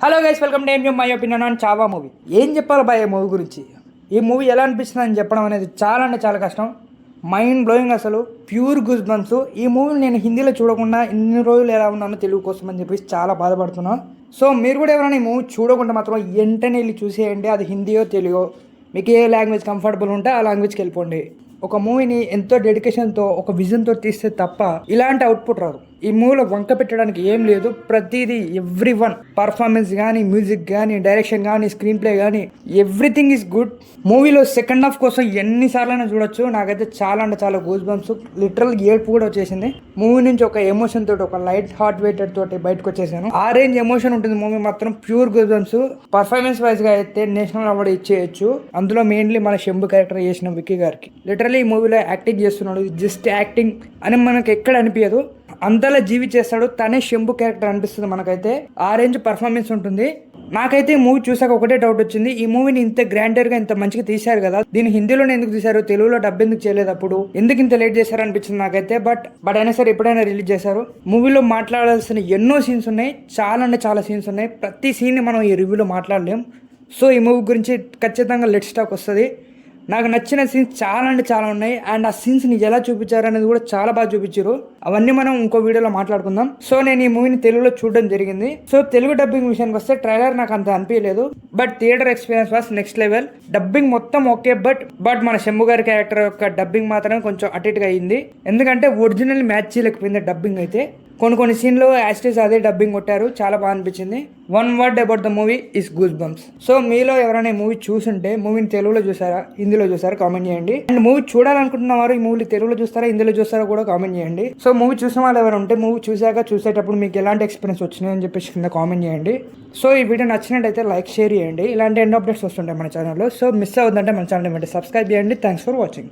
Hello guys, welcome to ఎంజూ my opinion on Chhaava movie. ఏం చెప్పాలి బాయ్ ఈ మూవీ గురించి? ఈ మూవీ ఎలా అనిపిస్తుంది అని చెప్పడం అనేది చాలా అంటే చాలా కష్టం. మైండ్ బ్లోయింగ్, అసలు ప్యూర్ గూస్ బంప్స్. ఈ మూవీని నేను హిందీలో చూడకుండా ఇన్ని రోజులు ఎలా ఉన్నానో తెలుగు కోసం అని చెప్పేసి చాలా బాధపడుతున్నాను. సో మీరు కూడా ఎవరైనా ఈ మూవీ చూడకుండా మాత్రం వెంటనే వెళ్ళి చూసేయండి. అది హిందీయో తెలుగో, మీకు ఏ లాంగ్వేజ్ కంఫర్టబుల్ ఉంటే ఆ లాంగ్వేజ్కి వెళ్ళిపోండి. ఒక మూవీని ఎంతో డెడికేషన్తో ఒక విజన్తో తీస్తే తప్ప ఇలాంటి అవుట్పుట్ రాదు. ఈ మూవీలో వంక పెట్టడానికి ఏం లేదు. ప్రతిదీ ఎవ్రీ వన్ పర్ఫార్మెన్స్ కానీ, మ్యూజిక్ కానీ, డైరెక్షన్ కానీ, స్క్రీన్ ప్లే కానీ ఎవ్రీథింగ్ ఈజ్ గుడ్. మూవీలో సెకండ్ హాఫ్ కోసం ఎన్నిసార్లైనా చూడొచ్చు. నాకైతే చాలా అంటే చాలా గూస్ బంప్స్, లిటరల్ ఏడుపు కూడా వచ్చేసింది. మూవీ నుంచి ఒక ఎమోషన్ తోటి, ఒక లైట్ హార్ట్ వెయిటెడ్ తోటి బయటకు వచ్చేసాను. ఆ రేంజ్ ఎమోషన్ ఉంటుంది మూవీ మాత్రం. Pure goose bumps. Performance wise గా అయితే నేషనల్ అవార్డు ఇచ్చేయచ్చు. అందులో మెయిన్లీ మన శంభు క్యారెక్టర్ చేసిన విక్కీ గారికి. లిటరలీ ఈ మూవీలో యాక్టింగ్ చేస్తున్నాడు. జస్ట్ యాక్టింగ్ అని మనకు ఎక్కడ అనిపించదు, అంతలా జీవి చేస్తాడు. తనే శంభు క్యారెక్టర్ అనిపిస్తుంది మనకైతే. ఆ రేంజ్ పర్ఫార్మెన్స్ ఉంటుంది. నాకైతే ఈ మూవీ చూసాక ఒకటే డౌట్ వచ్చింది, ఈ మూవీని ఇంత గ్రాండర్ గా ఇంత మంచిగా తీశారు కదా, దీన్ని హిందీలోనే ఎందుకు తీశారు, తెలుగులో డబ్ ఎందుకు చేయలేదు, అప్పుడు ఎందుకు ఇంత లేట్ చేశారు అనిపించింది నాకైతే. బట్ అయినా సరే ఎప్పుడైనా రిలీజ్ చేశారు. మూవీలో మాట్లాడాల్సిన ఎన్నో సీన్స్ ఉన్నాయి, చాలా అంటే చాలా సీన్స్ ఉన్నాయి. ప్రతి సీన్ని మనం ఈ రివ్యూలో మాట్లాడలేం. సో ఈ మూవీ గురించి ఖచ్చితంగా లెట్స్ టాక్ వస్తుంది. నాకు నచ్చిన సీన్స్ చాలా అంటే చాలా ఉన్నాయి. అండ్ ఆ సీన్స్ని ఎలా చూపించారు అనేది కూడా చాలా బాగా చూపించారు. అవన్నీ మనం ఇంకో వీడియోలో మాట్లాడుకుందాం. సో నేను ఈ మూవీని తెలుగులో చూడడం జరిగింది. సో తెలుగు డబ్బింగ్ విషయానికి వస్తే ట్రైలర్ నాకు అంత అనిపించలేదు. But theatre experience was next level. Dubbing మొత్తం ఓకే, బట్ మన శంభు గారి క్యారెక్టర్ యొక్క డబ్బింగ్ మాత్రమే కొంచెం అటు ఇటుగా అయింది. ఎందుకంటే ఒరిజినల్ మ్యాచ్ చేయలేకపోయింది డబ్బింగ్ అయితే. కొన్ని సీన్లో యాస్టేజ్ అదే డబ్బింగ్ కొట్టారు, చాలా బాగా అనిపించింది. One word about the movie is goose bumps. So మీలో ఎవరైనా మూవీ చూసుంటే మూవీని తెలుగులో చూసారా, హిందీలో చూసారా కామెంట్ చేయండి. అండ్ మూవీ చూడాలనుకుంటున్న వారు ఈ మూవీ తెలుగులో చూస్తారా, హిందీలో చూస్తారా కూడా కామెంట్ చేయండి. సో మూవీ చూసిన వాళ్ళు ఎవరు ఉంటే మూవీ చూసేటప్పుడు మీకు ఎలాంటి ఎక్స్పీరియన్స్ వచ్చినాయి అని చెప్పేసి కింద కామెంట్ చేయండి. సో ఈ వీడియో నచ్చినట్టయితే లైక్, షేర్ చేయండి. ఇలాంటి ఎండ్ అప్డేట్స్ వస్తుంటాయి మన ఛానల్లో. సో మిస్ అవుతుందంటే మన ఛానల్ సబ్స్క్రైబ్ చేయండి. Thanks for watching.